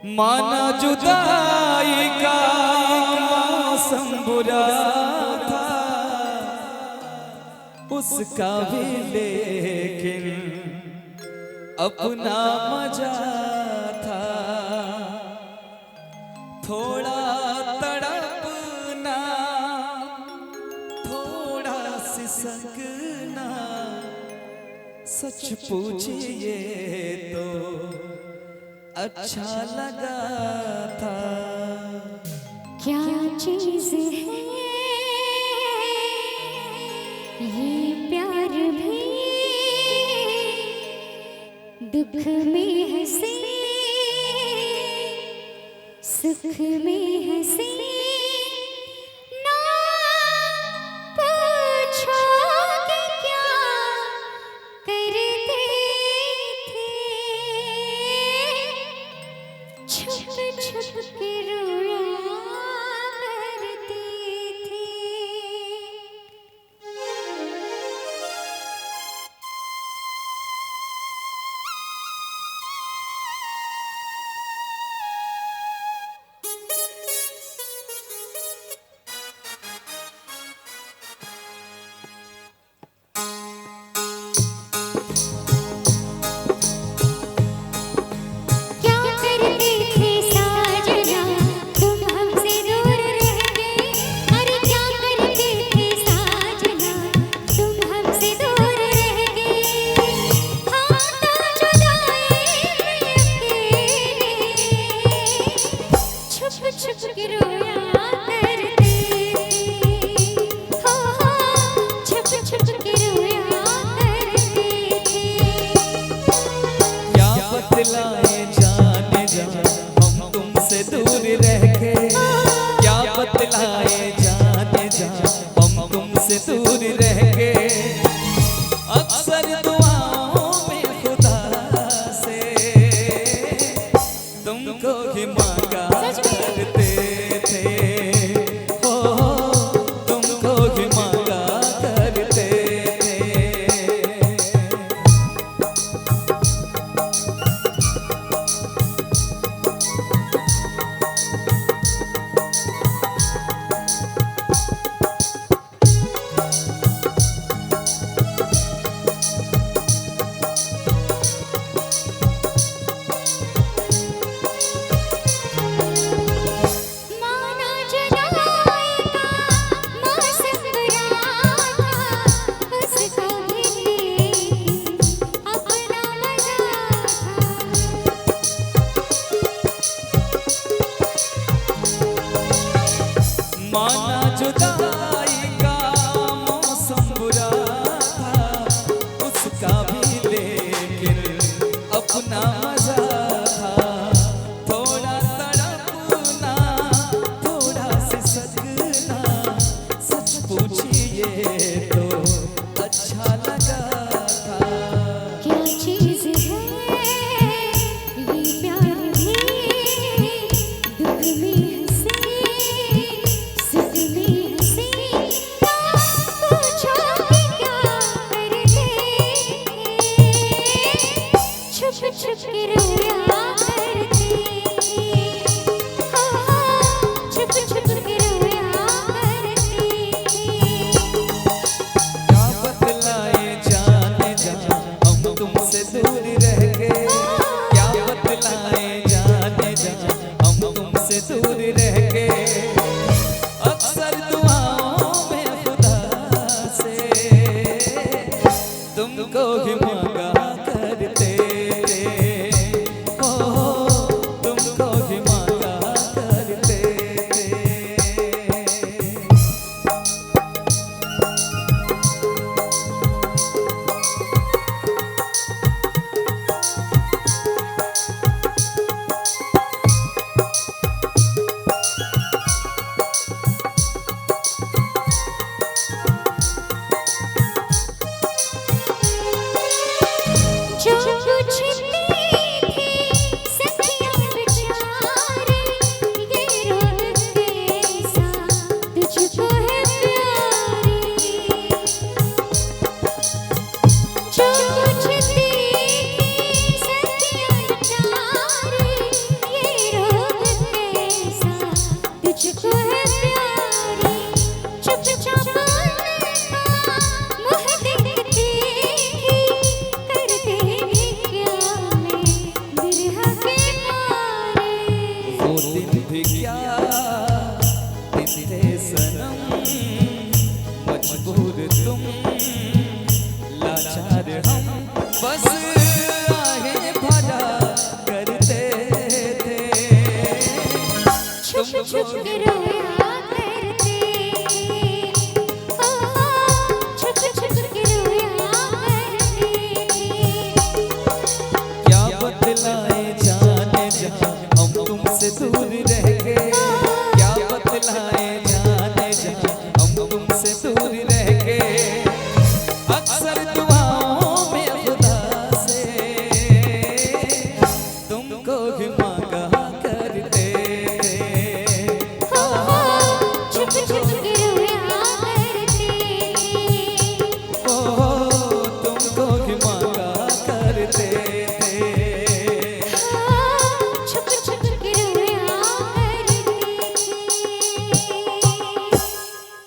माना जुदाई का मौसम बुरा था उसका भी, लेकिन अपना मजा था। थोड़ा तड़पना, थोड़ा सिसकना, सच पूछिए तो अच्छा लगा था। क्या चीज है ये प्यार भी, दुख में हंसे सुख में हंसे, ना पूछोगे क्या करते थे, छुप छुप के रोया करते थे। क्या करते थे साजना तुम हमसे दूर रह गए, अरे क्या करते थे साजना तुम हमसे दूर रह गए, हम तो जुदाई में छुप छुप के रोया करते थे, हो छुप छुप के रोया करते थे। क्या बतलाए जाने जा हम तुमसे दूर रह के, क्या बतलाए जाने जा हम तुमसे दूर रह के। अक्सर दुआओं में खुदा से तुमको ही मांगा करते थे, हो तुमको ही मांगा करते थे। माना जुदाई का मौसम बुरा था उसका भी, लेकिन अपना मजा था। माना जुदाई का मौसम बुरा था उसका भी, लेकिन अपना मजा था। थोड़ा तड़पना, थोड़ा सिसकना, सच पूछिए तो अच्छा लगा था। क्या चीज है ये प्यार भी, दुख में हंसे सुख में हंसे, क्या दिन थे सनम, मजबूर तुम लाचार हम, बस आहें भरा करते थे। छुप छुप के रोए